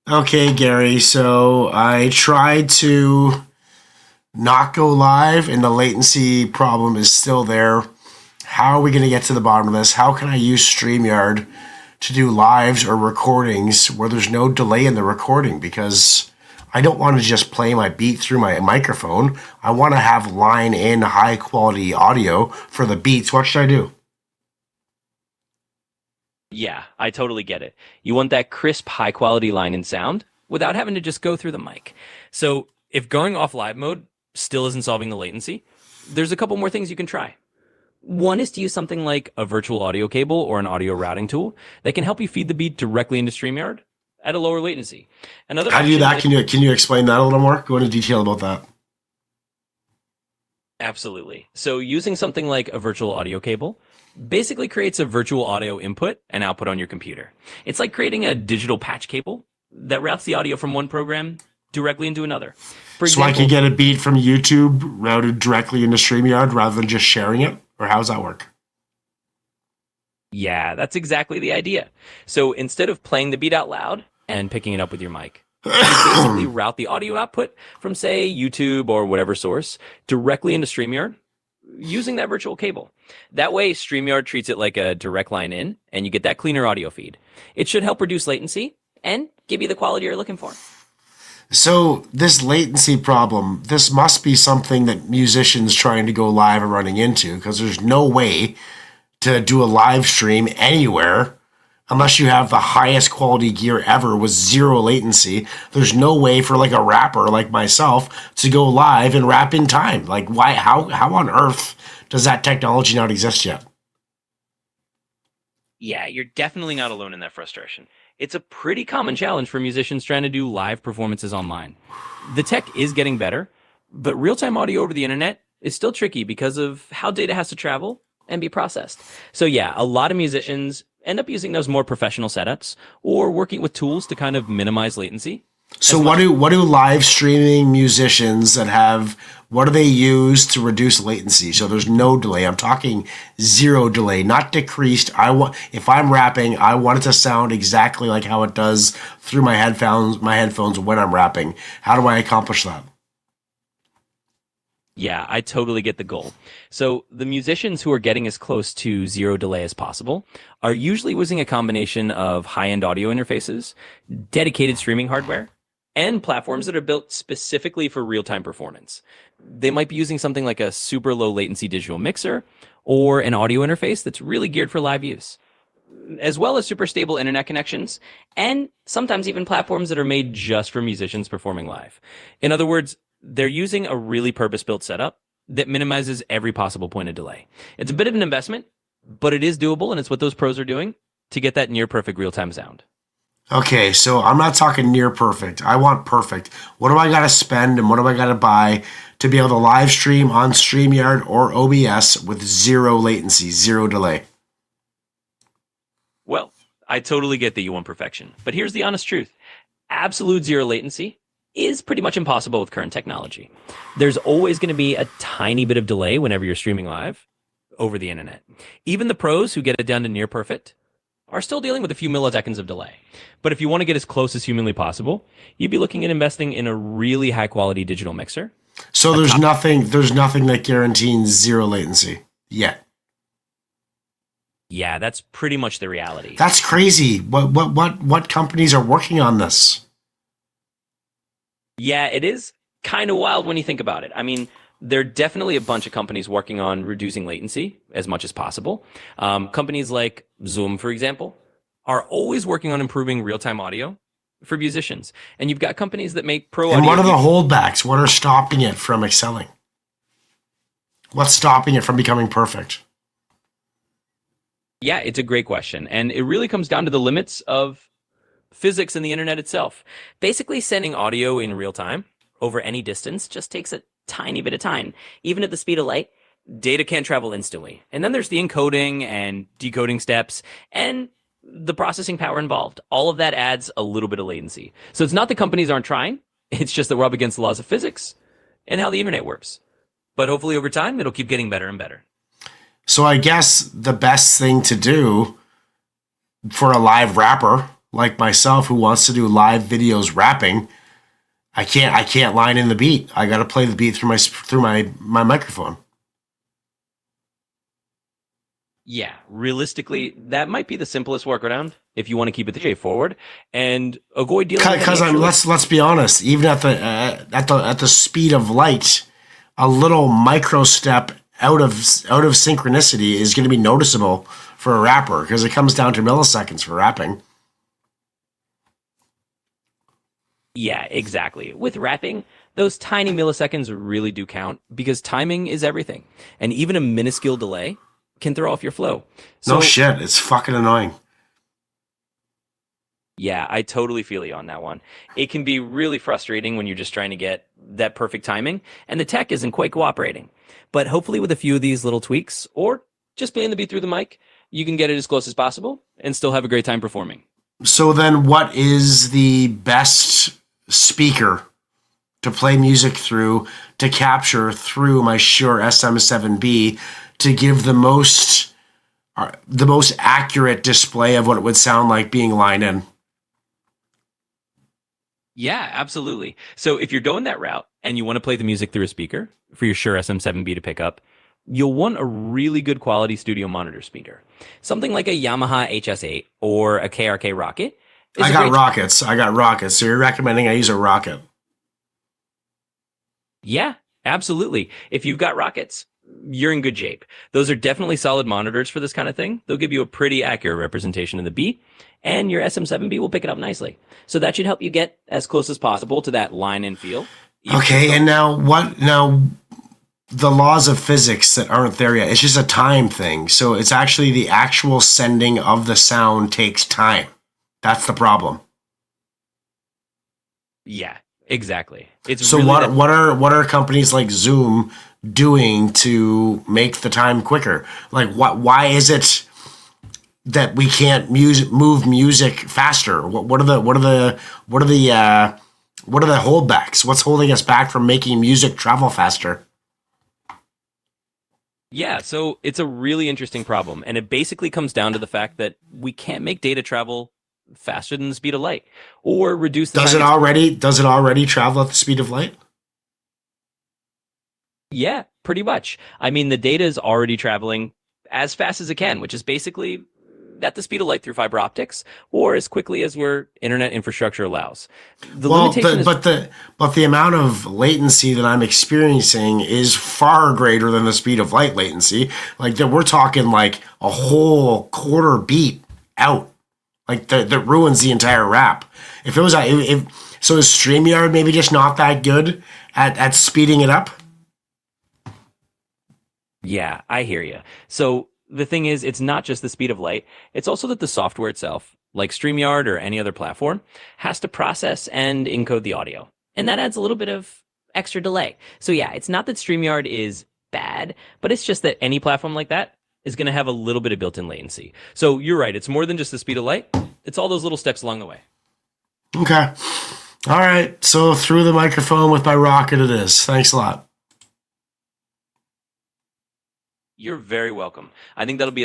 Okay, Gary. So I tried to not go live, and the latency problem is still there. How are we going to get to the bottom of this? How can I use StreamYard to do lives or recordings where there's no delay in the recording? Because I don't want to just play my beat through my microphone. I want to have line in high quality audio for the beats. What should I do? Yeah, I totally get it. You want that crisp, high quality line and sound without having to just go through the mic. So if going off live mode still isn't solving the latency, there's a couple more things you can try. One is to use something like a virtual audio cable or an audio routing tool that can help you feed the beat directly into StreamYard at a lower latency. Another How do you do option that? is Can you explain that a little more? Go into detail about that. absolutely. So using something like a virtual audio cable basically creates a virtual audio input and output on your computer. It's like creating a digital patch cable that routes the audio from one program directly into another. For So I can example, get a beat from YouTube routed directly into StreamYard rather than just sharing it? Or how does that work? yeah, that's exactly the idea. So instead of playing the beat out loud and picking it up with your mic, you basically route the audio output from, say, YouTube or whatever source directly into StreamYard using that virtual cable. That way, StreamYard treats it like a direct line in, and you get that cleaner audio feed. It should help reduce latency and give you the quality you're looking for. So this latency problem, this must be something that musicians trying to go live are running into because there's no way to do a live stream anywhere unless you have the highest quality gear ever with zero latency. There's no way for like a rapper like myself to go live and rap in time. Like why how on earth does that technology not exist yet? Yeah, you're definitely not alone in that frustration. It's a pretty common challenge for musicians trying to do live performances online. The tech is getting better, but real time audio over the internet is still tricky because of how data has to travel and be processed. So, yeah, a lot of musicians end up using those more professional setups or working with tools to kind of minimize latency So as much. what do live streaming musicians that have what do they use to reduce latency? So there's no delay. I'm talking zero delay, not decreased. I want if I'm rapping, I want it to sound exactly like how it does through my headphones when I'm rapping. How do I accomplish that? Yeah, I totally get the goal. So the musicians who are getting as close to zero delay as possible are usually using a combination of high-end audio interfaces, dedicated streaming hardware, and platforms that are built specifically for real-time performance. They might be using something like a super low latency digital mixer or an audio interface that's really geared for live use, as well as super stable internet connections, and sometimes even platforms that are made just for musicians performing live. In other words, they're using a really purpose built setup that minimizes every possible point of delay. It's a bit of an investment, but it is doable, and it's what those pros are doing to get that near perfect real time sound. Okay, so I'm not talking near perfect. I want perfect. What do I got to spend and what do I got to buy to be able to live stream on StreamYard or OBS with zero latency, zero delay? Well, I totally get that you want perfection, but here's the honest truth: absolute zero latency is pretty much impossible with current technology. There's always going to be a tiny bit of delay whenever you're streaming live over the internet. Even the pros who get it down to near perfect are still dealing with a few milliseconds of delay. But if you want to get as close as humanly possible, you'd be looking at investing in a really high quality digital mixer. So A there's top, nothing that guarantees zero latency yet. yeah, that's pretty much the reality. That's crazy. What companies are working on this? Yeah, it is kind of wild when you think about it. I mean, there are definitely a bunch of companies working on reducing latency as much as possible. Companies like Zoom, for example, are always working on improving real-time audio for musicians. And you've got companies that make pro And audio what are the gear. holdbacks? What are stopping it from excelling? What's stopping it from becoming perfect? Yeah, it's a great question. And it really comes down to the limits of physics and the internet itself. Basically, sending audio in real time over any distance just takes a tiny bit of time. Even at the speed of light, data can't travel instantly. And then there's the encoding and decoding steps and the processing power involved. All of that adds a little bit of latency. So it's not that companies aren't trying, it's just that we're up against the laws of physics and how the internet works. But hopefully over time, it'll keep getting better and better. So I guess the best thing to do for a live rapper like myself who wants to do live videos rapping, I can't line in the beat. I got to play the beat through my microphone. Yeah, realistically, that might be the simplest workaround if you want to keep it straightforward and avoid dealing with any Because extra. let's be honest, even at the speed of light, a little micro step out of synchronicity is going to be noticeable for a rapper because it comes down to milliseconds for rapping. Yeah, exactly. With rapping, those tiny milliseconds really do count because timing is everything. And even a minuscule delay can throw off your flow. No So, shit, it's fucking annoying. yeah, I totally feel you on that one. It can be really frustrating when you're just trying to get that perfect timing and the tech isn't quite cooperating. But hopefully, with a few of these little tweaks or just playing the beat through the mic, you can get it as close as possible and still have a great time performing. So then, what is the best speaker to play music through to capture through my Shure SM7B to give the most accurate display of what it would sound like being lined in? Yeah, absolutely. So if you're going that route and you want to play the music through a speaker for your Shure SM7B to pick up, you'll want a really good quality studio monitor speaker. Something like a Yamaha HS8 or a KRK Rocket is I a got great. rockets. I got rockets. So you're recommending I use a rocket? Yeah, absolutely. If you've got Rockets, you're in good shape. Those are definitely solid monitors for this kind of thing. They'll give you a pretty accurate representation of the beat, and your SM7B will pick it up nicely. So that should help you get as close as possible to that line and feel. Okay, and now what? Now the laws of physics that aren't there yet. It's just a time thing. So it's actually the actual sending of the sound takes time. That's the problem. Yeah, exactly. It's So really what that. what are companies like Zoom doing to make the time quicker? Like why is it that we can't move music faster? What are the holdbacks? What's holding us back from making music travel faster? Yeah, so it's a really interesting problem. And it basically comes down to the fact that we can't make data travel faster than the speed of light or reduce the Does time it it's. already travel at the speed of light? Yeah, pretty much. I mean, the data is already traveling as fast as it can, which is basically at the speed of light through fiber optics or as quickly as our internet infrastructure allows. The Well, limitation is. but the amount of latency that I'm experiencing is far greater than the speed of light latency. Like that, we're talking like a whole quarter beat out. Like that ruins the entire rap. If it was, so is StreamYard maybe just not that good at speeding it up? Yeah, I hear you. So the thing is, it's not just the speed of light, it's also that the software itself, like StreamYard or any other platform, has to process and encode the audio. And that adds a little bit of extra delay. So yeah, it's not that StreamYard is bad, but it's just that any platform like that is going to have a little bit of built-in latency. So you're right, it's more than just the speed of light. It's all those little steps along the way. Okay. All right. So through the microphone with my rocket, it is. Thanks a lot. You're very welcome. I think that'll be a